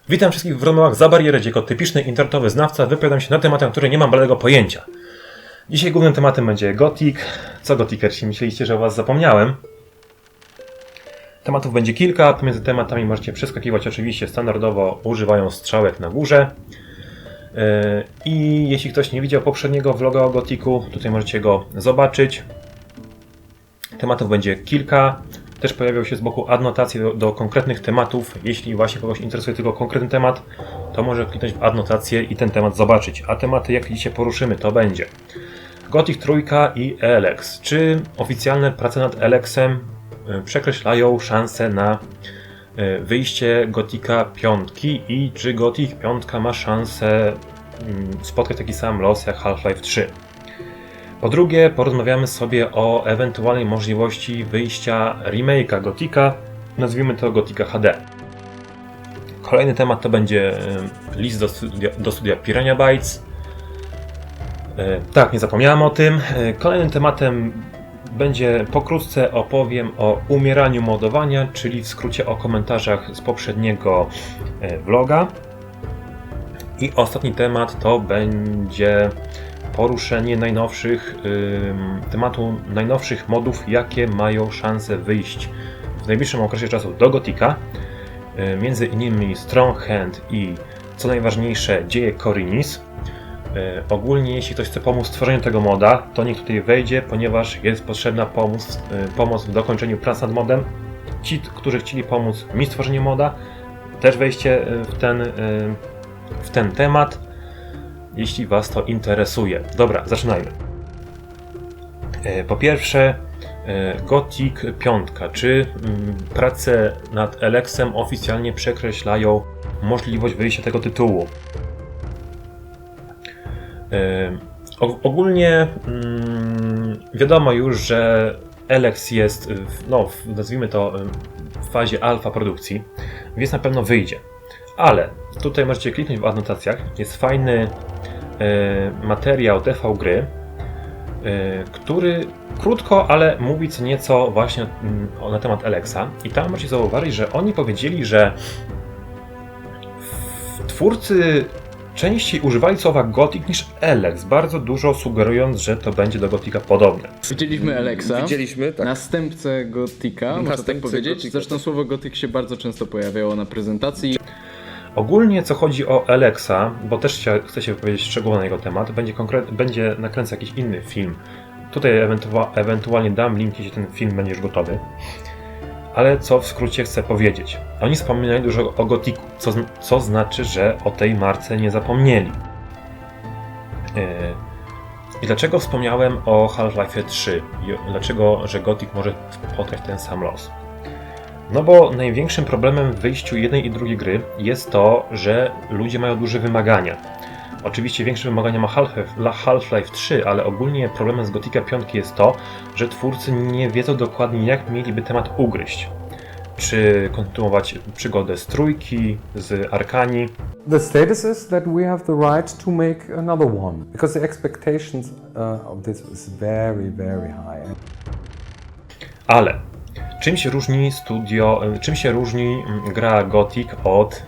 Witam wszystkich w rozmowach za barierę, gdzie jako typiczny internetowy znawca wypowiadam się na tematy, na które nie mam bladego pojęcia. Dzisiaj głównym tematem będzie Gothic. Co Gothicersi? Myśleliście, że o was zapomniałem? Tematów będzie kilka, pomiędzy tematami możecie przeskakiwać oczywiście standardowo, używając strzałek na górze. I jeśli ktoś nie widział poprzedniego vloga o Gothicu, tutaj możecie go zobaczyć. Tematów będzie kilka. Też pojawią się z boku adnotacje do konkretnych tematów. Jeśli właśnie kogoś interesuje tylko konkretny temat, to może kliknąć w adnotację i ten temat zobaczyć. A tematy, jakie dzisiaj poruszymy, to będzie Gothic 3 i ELEX. Czy oficjalne prace nad ELEX-em przekreślają szanse na wyjście Gothica 5 i czy Gothic 5 ma szansę spotkać taki sam los jak Half-Life 3. Po drugie, porozmawiamy sobie o ewentualnej możliwości wyjścia remake'a Gothica, nazwijmy to Gothica HD. Kolejny temat to będzie list do studia Piranha Bytes. Tak, nie zapomniałem o tym. Kolejnym tematem będzie pokrótce opowiem o umieraniu modowania, czyli w skrócie o komentarzach z poprzedniego vloga. I ostatni temat to będzie poruszenie tematu najnowszych modów, jakie mają szansę wyjść w najbliższym okresie czasu do Gothica. Między innymi Strong Hand i co najważniejsze dzieje Korinis. Ogólnie jeśli ktoś chce pomóc w stworzeniu tego moda, to niech tutaj wejdzie, ponieważ jest potrzebna pomoc w dokończeniu prac nad modem. Ci, którzy chcieli pomóc mi w stworzeniu moda, też wejście w ten temat, jeśli was to interesuje. Dobra, zaczynajmy. Po pierwsze, Gothic 5. Czy prace nad ELEX-em oficjalnie przekreślają możliwość wyjścia tego tytułu? Ogólnie wiadomo już, że ELEX jest nazwijmy to w fazie alfa produkcji, więc na pewno wyjdzie. Ale tutaj możecie kliknąć w adnotacjach, jest fajny materiał TV Gry, który krótko, ale mówi co nieco właśnie na temat ELEX-a. I tam możecie zauważyć, że oni powiedzieli, że twórcy częściej używali słowa Gothic niż ELEX, bardzo dużo sugerując, że to będzie do Gothica podobne. Widzieliśmy ELEX-a, tak. następcę Gothica, można tak powiedzieć. Gothica. Zresztą słowo Gothic się bardzo często pojawiało na prezentacji. Ogólnie co chodzi o ELEX-a, bo też chcę się wypowiedzieć szczegółowo na jego temat, będzie nakręcać jakiś inny film. Tutaj ewentualnie dam link, jeśli ten film będzie już gotowy. Ale co w skrócie chcę powiedzieć? Oni wspominali dużo o Gothicu, co znaczy, że o tej marce nie zapomnieli. I dlaczego wspomniałem o Half-Life 3? Dlaczego, że Gothic może spotkać ten sam los? No bo największym problemem w wyjściu jednej i drugiej gry jest to, że ludzie mają duże wymagania. Oczywiście większe wymagania ma Half-Life 3, ale ogólnie problemem z Gothica 5 jest to, że twórcy nie wiedzą dokładnie, jak mieliby temat ugryźć. Czy kontynuować przygodę z trójki, z Arkani. The status is that we have the right to make another one, because the expectations of this is very, very high. Ale czym się różni gra Gothic od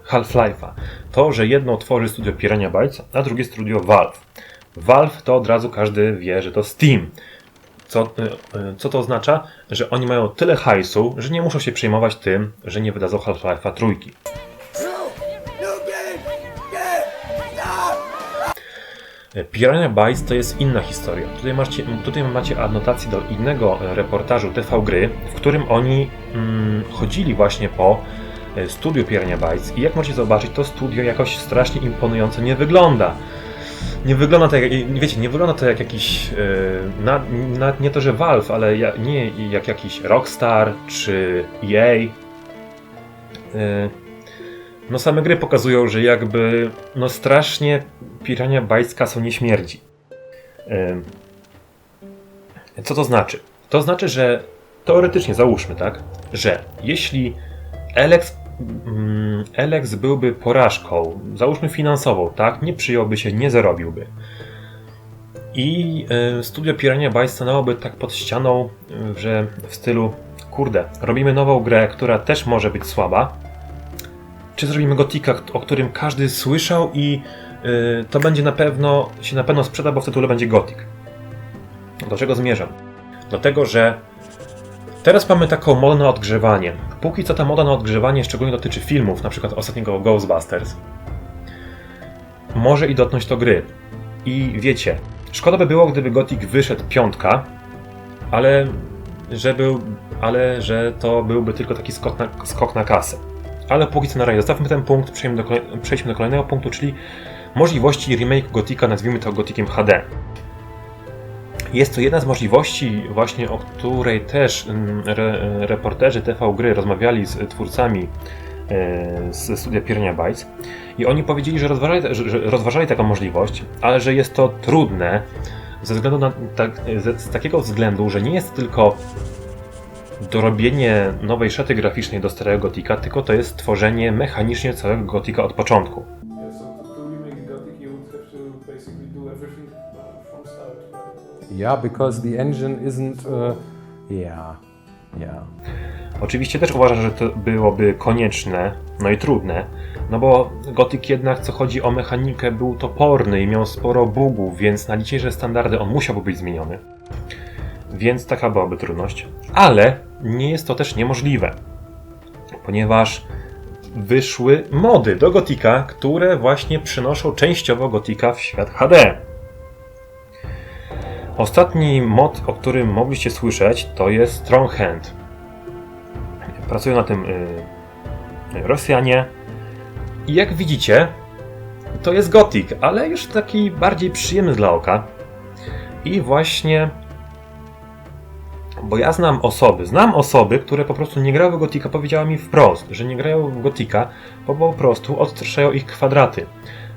Half-Life'a? To, że jedno tworzy studio Piranha Bytes, a drugie studio Valve. Valve to od razu każdy wie, że to Steam. Co to oznacza? Że oni mają tyle hajsu, że nie muszą się przejmować tym, że nie wydadzą Half-Life'a trójki. Piranha Bytes to jest inna historia. Tutaj macie adnotację do innego reportażu TV Gry, w którym oni chodzili właśnie po studiu Piranha Bytes i jak możecie zobaczyć, to studio jakoś strasznie imponująco nie wygląda. Nie wygląda to jak jakiś, nie to że Valve, ale nie jak jakiś Rockstar czy EA. No same gry pokazują, że jakby strasznie Piranha Bytes kasą nie śmierdzi. Co to znaczy? To znaczy, że teoretycznie załóżmy, tak, że jeśli ELEX byłby porażką, załóżmy finansową, tak, nie przyjąłby się, nie zarobiłby. I studio Piranha Bytes stanęłoby tak pod ścianą, że w stylu kurde, robimy nową grę, która też może być słaba, czy zrobimy Gotika, o którym każdy słyszał i to będzie na pewno sprzeda, bo w tytule będzie Gothic. Do czego zmierzam? Do tego, że teraz mamy taką modę na odgrzewanie. Póki co ta moda na odgrzewanie szczególnie dotyczy filmów, na przykład ostatniego Ghostbusters. Może i dotknąć to gry. I wiecie, szkoda by było, gdyby Gothic wyszedł 5, że to byłby tylko taki skok na kasę. Ale póki co na razie zostawmy ten punkt, przejdźmy do kolejnego punktu, czyli możliwości remake Gothica, nazwijmy to Gothiciem HD. Jest to jedna z możliwości właśnie, o której też reporterzy TV Gry rozmawiali z twórcami ze studia Piranha Bytes i oni powiedzieli, że rozważali taką możliwość, ale że jest to trudne z takiego względu, że nie jest tylko dorobienie nowej szaty graficznej do starego Gothica, tylko to jest tworzenie mechanicznie całego Gothica od początku. Yeah, because the engine isn't. Yeah. Oczywiście też uważam, że to byłoby konieczne, no i trudne, no bo Gothic jednak, co chodzi o mechanikę, był toporny i miał sporo bugów, więc na dzisiejsze standardy on musiałby być zmieniony. Więc taka byłaby trudność. Ale nie jest to też niemożliwe, ponieważ wyszły mody do Gothica, które właśnie przenoszą częściowo Gothica w świat HD. Ostatni mod, o którym mogliście słyszeć, to jest Strong Hand. Pracują na tym Rosjanie i jak widzicie, to jest Gothic, ale już taki bardziej przyjemny dla oka. I właśnie, bo ja znam osoby, które po prostu nie grały w Gothica, powiedziały mi wprost, że nie grają w Gothica, bo po prostu odstraszają ich kwadraty.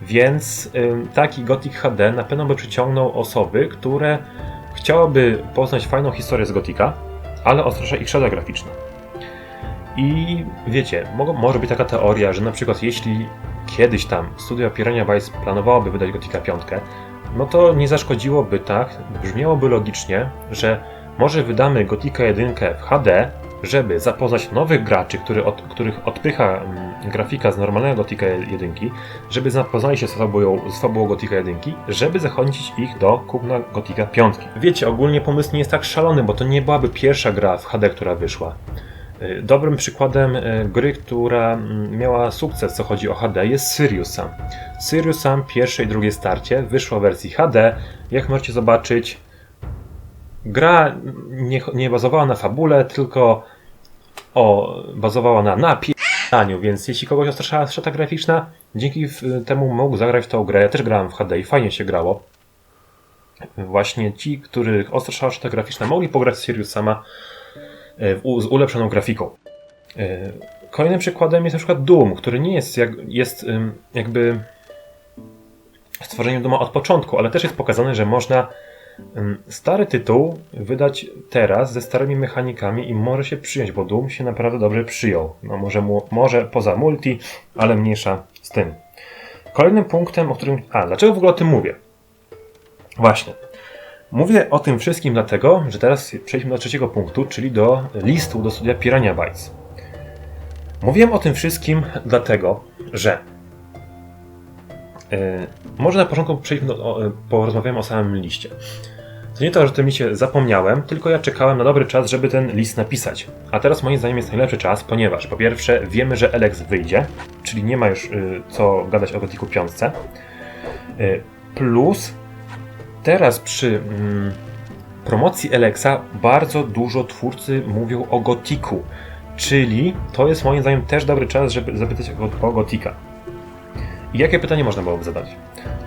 Więc taki Gothic HD na pewno by przyciągnął osoby, które chciałyby poznać fajną historię z Gothica, ale odstrasza ich szata graficzna. I wiecie, może być taka teoria, że na przykład jeśli kiedyś tam studio Piranha Bytes planowałoby wydać Gothica 5, no to nie zaszkodziłoby tak, brzmiałoby logicznie, że może wydamy Gothica 1 w HD, żeby zapoznać nowych graczy, których odpycha grafika z normalnego Gothica 1, żeby zapoznali się z fabułą Gothica 1, żeby zachęcić ich do kupna Gothica 5. Wiecie, ogólnie pomysł nie jest tak szalony, bo to nie byłaby pierwsza gra w HD, która wyszła. Dobrym przykładem gry, która miała sukces, co chodzi o HD, jest Serious Sam. Serious Sam pierwsze i drugie starcie wyszło w wersji HD. Jak możecie zobaczyć, gra nie bazowała na fabule, tylko bazowała na napisaniu, więc jeśli kogoś odstraszała szata graficzna, dzięki temu mógł zagrać w tą grę. Ja też grałem w HD i fajnie się grało. Właśnie ci, których odstraszała szata graficzna, mogli pograć w Serious Sama z ulepszoną grafiką. Kolejnym przykładem jest na przykład Doom, który nie jest jakby stworzeniem Dooma od początku, ale też jest pokazane, że można stary tytuł wydać teraz ze starymi mechanikami i może się przyjąć, bo Doom się naprawdę dobrze przyjął. No może poza multi, ale mniejsza z tym. Kolejnym punktem, o którym... dlaczego w ogóle o tym mówię? Właśnie. Mówię o tym wszystkim dlatego, że teraz przejdźmy do trzeciego punktu, czyli do listu do studia Piranha Bytes. Mówiłem o tym wszystkim dlatego, że może na początku porozmawiamy o samym liście. To nie to, że o tym liście zapomniałem, tylko ja czekałem na dobry czas, żeby ten list napisać. A teraz moim zdaniem jest najlepszy czas, ponieważ po pierwsze wiemy, że Elex wyjdzie, czyli nie ma już co gadać o Gothicu 5. Plus teraz przy promocji Elexa bardzo dużo twórcy mówią o Gothicu, czyli to jest moim zdaniem też dobry czas, żeby zapytać o Gothica. I jakie pytanie można byłoby zadać?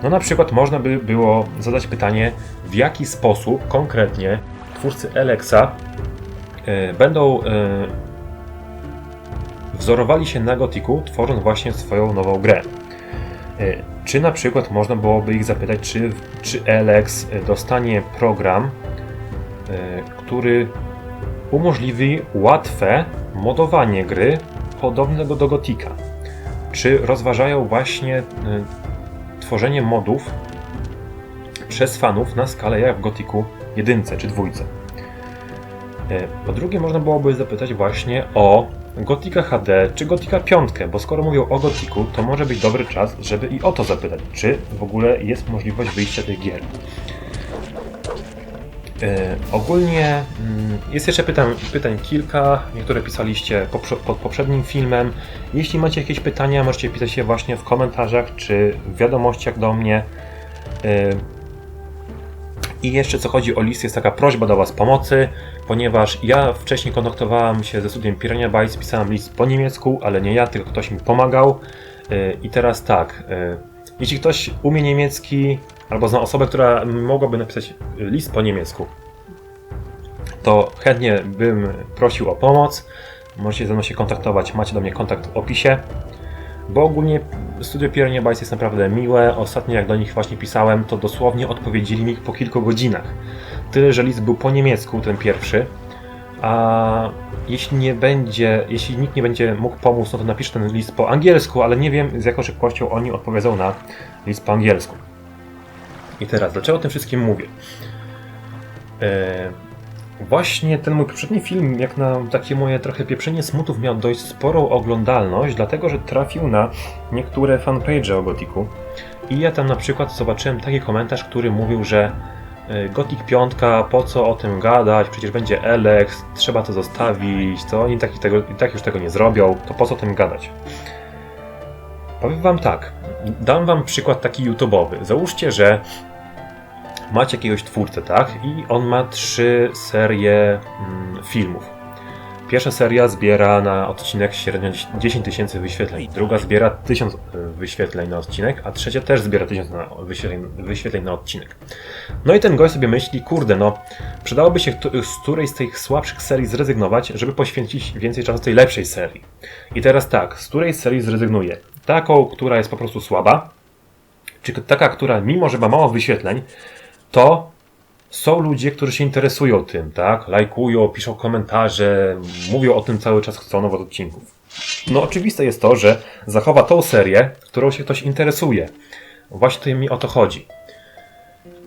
No na przykład można by było zadać pytanie, w jaki sposób konkretnie twórcy Elexa będą wzorowali się na Gothicu, tworząc właśnie swoją nową grę. Czy na przykład można byłoby ich zapytać, czy Elex dostanie program, który umożliwi łatwe modowanie gry podobnego do Gothica. Czy rozważają właśnie tworzenie modów przez fanów na skalę jak w Gothicu 1 czy 2. Po drugie można byłoby zapytać właśnie o Gotika HD czy Gotika 5, bo skoro mówią o Gotiku, to może być dobry czas, żeby i o to zapytać, czy w ogóle jest możliwość wyjścia tych gier. Ogólnie jest jeszcze pytań kilka, niektóre pisaliście pod poprzednim filmem. Jeśli macie jakieś pytania, możecie pisać je właśnie w komentarzach czy w wiadomościach do mnie. I jeszcze co chodzi o list, jest taka prośba do Was pomocy, ponieważ ja wcześniej kontaktowałem się ze studiem Piranha Bytes, pisałem list po niemiecku, ale nie ja, tylko ktoś mi pomagał. I teraz tak, jeśli ktoś umie niemiecki, albo zna osobę, która mogłaby napisać list po niemiecku, to chętnie bym prosił o pomoc. Możecie ze mną się kontaktować, macie do mnie kontakt w opisie. Bo ogólnie studio Piranha Bytes jest naprawdę miłe. Ostatnio jak do nich właśnie pisałem, to dosłownie odpowiedzieli mi po kilku godzinach. Tyle, że list był po niemiecku, ten pierwszy. A jeśli nikt nie będzie mógł pomóc, no to napiszę ten list po angielsku, ale nie wiem z jaką szybkością oni odpowiedzą na list po angielsku. I teraz, dlaczego o tym wszystkim mówię? Właśnie ten mój poprzedni film, jak na takie moje trochę pieprzenie smutów, miał dość sporą oglądalność, dlatego że trafił na niektóre fanpage o Gotiku. I ja tam na przykład zobaczyłem taki komentarz, który mówił, że Gothic 5, po co o tym gadać, przecież będzie Elex, trzeba to zostawić, to oni i tak już tego nie zrobią, to po co o tym gadać. Powiem Wam tak, dam Wam przykład taki YouTube'owy. Załóżcie, że macie jakiegoś twórcę, tak? I on ma 3 serie filmów. Pierwsza seria zbiera na odcinek średnio 10 000 wyświetleń, druga zbiera 1000 wyświetleń na odcinek, a trzecia też zbiera 1000 wyświetleń na odcinek. No i ten gość sobie myśli, kurde, no przydałoby się z którejś z tych słabszych serii zrezygnować, żeby poświęcić więcej czasu tej lepszej serii. I teraz tak, z której serii zrezygnuje? Taką, która jest po prostu słaba, czy taka, która mimo, że ma mało wyświetleń, to są ludzie, którzy się interesują tym, tak? Lajkują, piszą komentarze, mówią o tym cały czas, chcą nowych odcinków. No oczywiste jest to, że zachowa tą serię, którą się ktoś interesuje. Właśnie mi o to chodzi.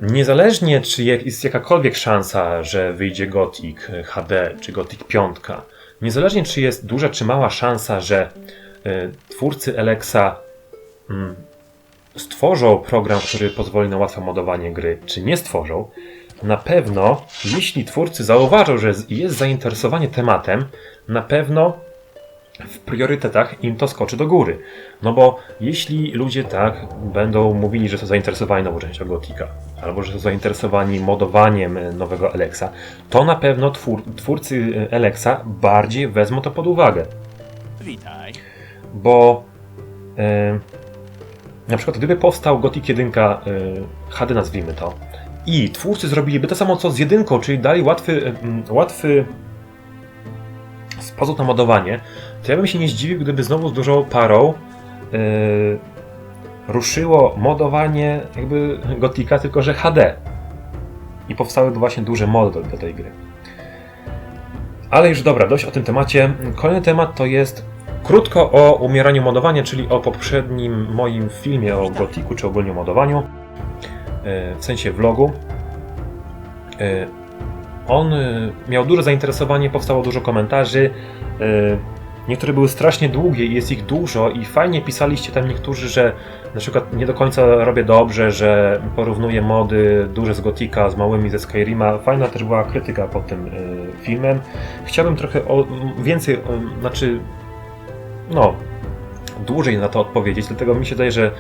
Niezależnie, czy jest jakakolwiek szansa, że wyjdzie Gothic HD czy Gothic 5, niezależnie, czy jest duża czy mała szansa, że twórcy Elexa stworzą program, który pozwoli na łatwe modowanie gry, czy nie stworzą, na pewno, jeśli twórcy zauważą, że jest zainteresowanie tematem, na pewno w priorytetach im to skoczy do góry. No bo jeśli ludzie tak będą mówili, że są zainteresowani nową częścią Gotika, albo że są zainteresowani modowaniem nowego Elexa, to na pewno twórcy Elexa bardziej wezmą to pod uwagę. Witaj. Bo na przykład gdyby powstał Gothic 1 HD, nazwijmy to, i twórcy zrobiliby to samo co z 1, czyli dali łatwy sposób na modowanie, to ja bym się nie zdziwił, gdyby znowu z dużą parą ruszyło modowanie jakby Gotika, tylko że HD. I powstałyby właśnie duże mody do tej gry. Ale już dobra, dość o tym temacie. Kolejny temat to jest krótko o umieraniu modowania, czyli o poprzednim moim filmie o Gotiku, czy ogólnie o modowaniu. W sensie vlogu. On miał duże zainteresowanie, powstało dużo komentarzy. Niektóre były strasznie długie i jest ich dużo i fajnie pisaliście tam niektórzy, że na przykład nie do końca robię dobrze, że porównuję mody duże z Gotika z małymi ze Skyrima. Fajna też była krytyka pod tym filmem. Chciałbym trochę więcej, dłużej na to odpowiedzieć, dlatego mi się wydaje, że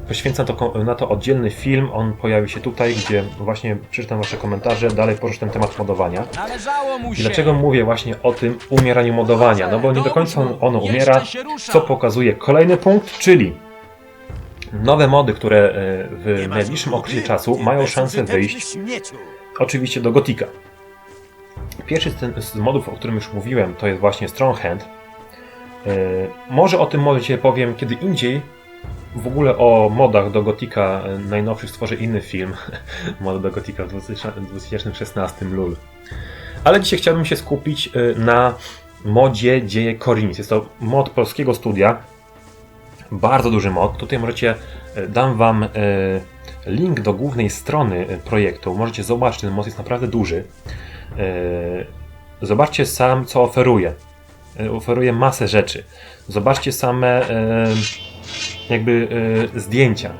poświęcam na to oddzielny film. On pojawi się tutaj, gdzie właśnie przeczytam Wasze komentarze, dalej poruszę ten temat modowania. Należało mu I się. dlaczego mówię właśnie o tym umieraniu modowania? No bo nie do końca ono umiera, co pokazuje kolejny punkt, czyli nowe mody, które w najbliższym okresie czasu mają szansę wyjść oczywiście do Gotika. Pierwszy z modów, o którym już mówiłem, to jest właśnie Strong Hand. Może o tym modzie powiem kiedy indziej. W ogóle o modach do Gotika najnowszych stworzę inny film. Mod do Gotika w 2016 lul. Ale dzisiaj chciałbym się skupić na modzie Dzieje Korinis. Jest to mod polskiego studia. Bardzo duży mod. Tutaj dam Wam link do głównej strony projektu. Możecie zobaczyć, ten mod jest naprawdę duży. Zobaczcie sam, co oferuje. oferuje masę rzeczy. Zobaczcie same jakby zdjęcia.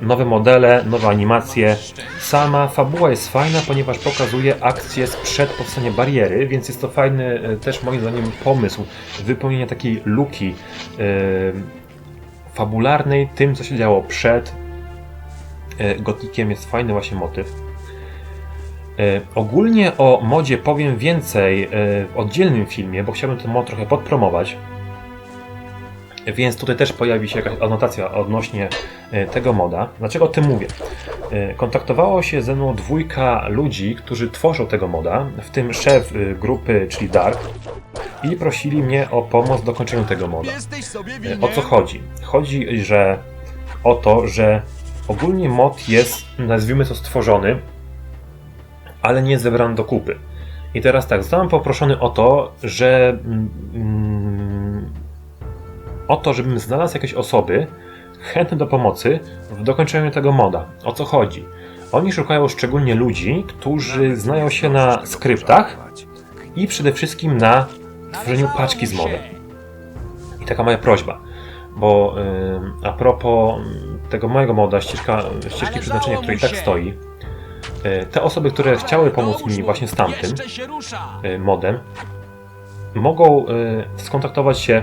Nowe modele, nowe animacje. Sama fabuła jest fajna, ponieważ pokazuje akcję sprzed powstania bariery, więc jest to fajny też moim zdaniem pomysł wypełnienia takiej luki fabularnej tym, co się działo przed Gothikiem. Jest fajny właśnie motyw. Ogólnie o modzie powiem więcej w oddzielnym filmie, bo chciałbym ten mod trochę podpromować. Więc tutaj też pojawi się jakaś anotacja odnośnie tego moda. Dlaczego o tym mówię? Kontaktowało się ze mną 2 ludzi, którzy tworzą tego moda, w tym szef grupy, czyli Dark, i prosili mnie o pomoc w dokończeniu tego moda. O co chodzi? Chodzi o to, że ogólnie mod jest, nazwijmy to, stworzony, ale nie zebrany do kupy. I teraz tak, zostałem poproszony o to, żebym znalazł jakieś osoby chętne do pomocy w dokończeniu tego moda. O co chodzi? Oni szukają szczególnie ludzi, którzy znają się na skryptach i przede wszystkim na tworzeniu paczki z modem. I taka moja prośba, bo a propos tego mojego moda, ścieżki przeznaczenia, który i tak stoi, te osoby, które chciały pomóc mi właśnie z tamtym modem, mogą skontaktować się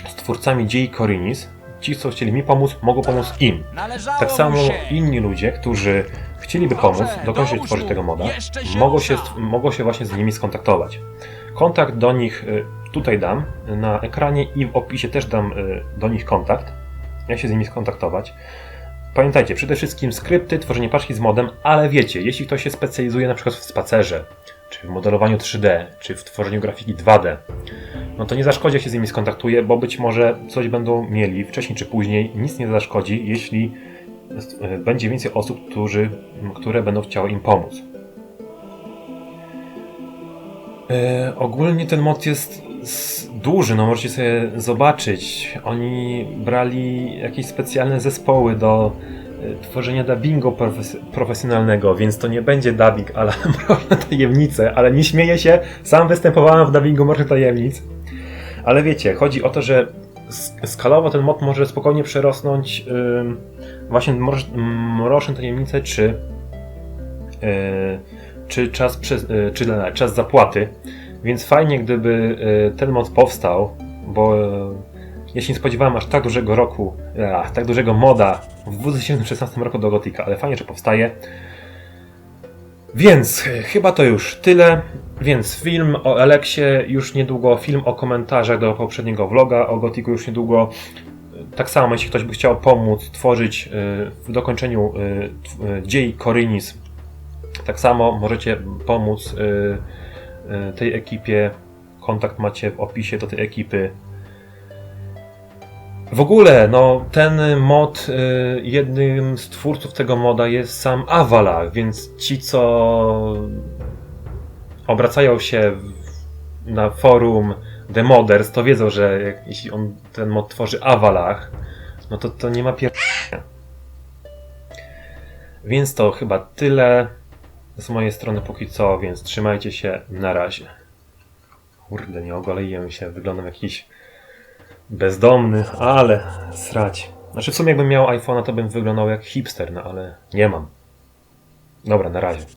z twórcami dziei Korinis. Ci, co chcieli mi pomóc, mogą pomóc im. Tak samo inni ludzie, którzy chcieliby pomóc dokończyć tworzyć tego moda, mogą się właśnie z nimi skontaktować. Kontakt do nich tutaj dam na ekranie i w opisie też dam do nich kontakt, jak się z nimi skontaktować. Pamiętajcie, przede wszystkim skrypty, tworzenie paczki z modem, ale wiecie, jeśli ktoś się specjalizuje na przykład w spacerze, czy w modelowaniu 3D, czy w tworzeniu grafiki 2D, no to nie zaszkodzi, jak się z nimi skontaktuje, bo być może coś będą mieli wcześniej czy później. Nic nie zaszkodzi, jeśli będzie więcej osób, które będą chciały im pomóc. Ogólnie ten mod jest duży, no możecie sobie zobaczyć. Oni brali jakieś specjalne zespoły do tworzenia dubbingu profesjonalnego, więc to nie będzie dubbing ale Mroczne Tajemnice, ale nie śmieję się, sam występowałem w dubbingu Mrocznych Tajemnic. Ale wiecie, chodzi o to, że skalowo ten mod może spokojnie przerosnąć właśnie Mroczne Tajemnice czy czas zapłaty. Więc fajnie, gdyby ten mod powstał, bo ja się nie spodziewałem aż tak dużego moda w 2016 roku do Gothika, ale fajnie, że powstaje. Więc chyba to już tyle. Więc film o Eleksie już niedługo, film o komentarzach do poprzedniego vloga o Gothiku już niedługo. Tak samo, jeśli ktoś by chciał pomóc tworzyć w dokończeniu dziei Korinis, tak samo możecie pomóc tej ekipie. Kontakt macie w opisie do tej ekipy. W ogóle, no, ten mod, jednym z twórców tego moda jest sam Avalach, więc ci, co obracają się na forum The Modders, to wiedzą, że jeśli ten mod tworzy Avalach, no to nie ma pierdolenia. Więc to chyba tyle z mojej strony póki co, więc trzymajcie się, na razie. Kurde, nie ogoleiłem się, wyglądam jakiś bezdomny, ale srać. Znaczy w sumie jakbym miał iPhone'a, to bym wyglądał jak hipster, no ale nie mam. Dobra, na razie.